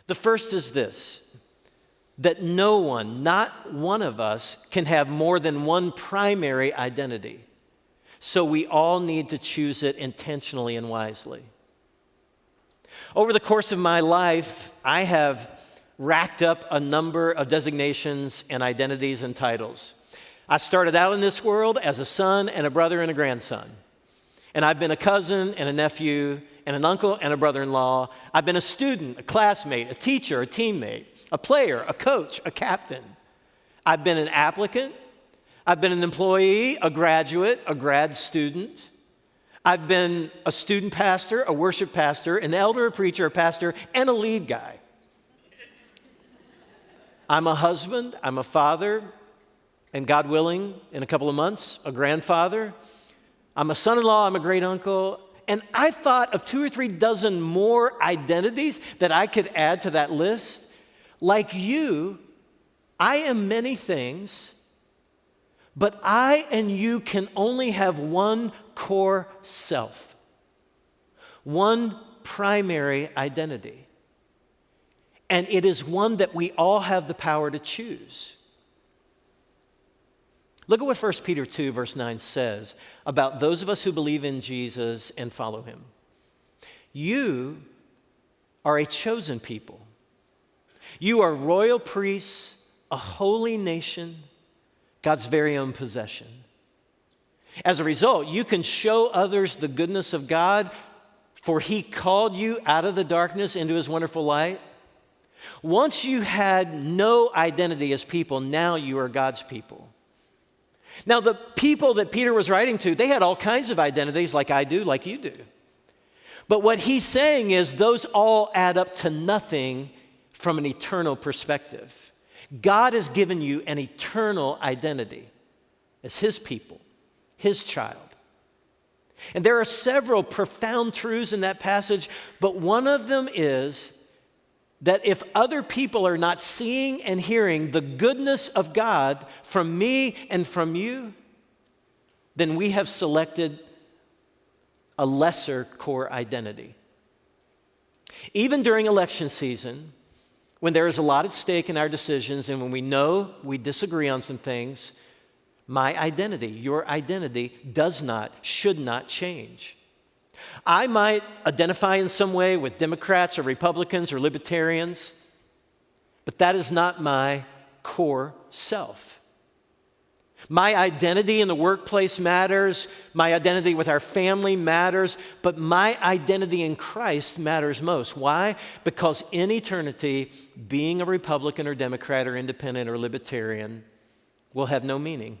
The first is this, that no one, not one of us, can have more than one primary identity. So we all need to choose it intentionally and wisely. Over the course of my life, I have racked up a number of designations and identities and titles. I started out in this world as a son and a brother and a grandson. And I've been a cousin and a nephew and an uncle and a brother-in-law. I've been a student, a classmate, a teacher, a teammate, a player, a coach, a captain. I've been an applicant. I've been an employee, a graduate, a grad student. I've been a student pastor, a worship pastor, an elder, a preacher, a pastor, and a lead guy. I'm a husband, I'm a father, and God willing, in a couple of months, a grandfather. I'm a son-in-law, I'm a great uncle, and I thought of 2 or 3 dozen more identities that I could add to that list. Like you, I am many things, but I and you can only have one core self, one primary identity. And it is one that we all have the power to choose. Look at what 1 Peter 2, verse 9 says about those of us who believe in Jesus and follow him. You are a chosen people. You are royal priests, a holy nation, God's very own possession. As a result, you can show others the goodness of God, for he called you out of the darkness into his wonderful light. Once you had no identity as people, now you are God's people. Now, the people that Peter was writing to, they had all kinds of identities like I do, like you do. But what he's saying is those all add up to nothing from an eternal perspective. God has given you an eternal identity as his people, his child. And there are several profound truths in that passage, but one of them is that if other people are not seeing and hearing the goodness of God from me and from you, then we have selected a lesser core identity. Even during election season, when there is a lot at stake in our decisions and when we know we disagree on some things, my identity, your identity does not, should not change. I might identify in some way with Democrats or Republicans or Libertarians, but that is not my core self. My identity in the workplace matters, my identity with our family matters, but my identity in Christ matters most. Why? Because in eternity, being a Republican or Democrat or Independent or Libertarian will have no meaning.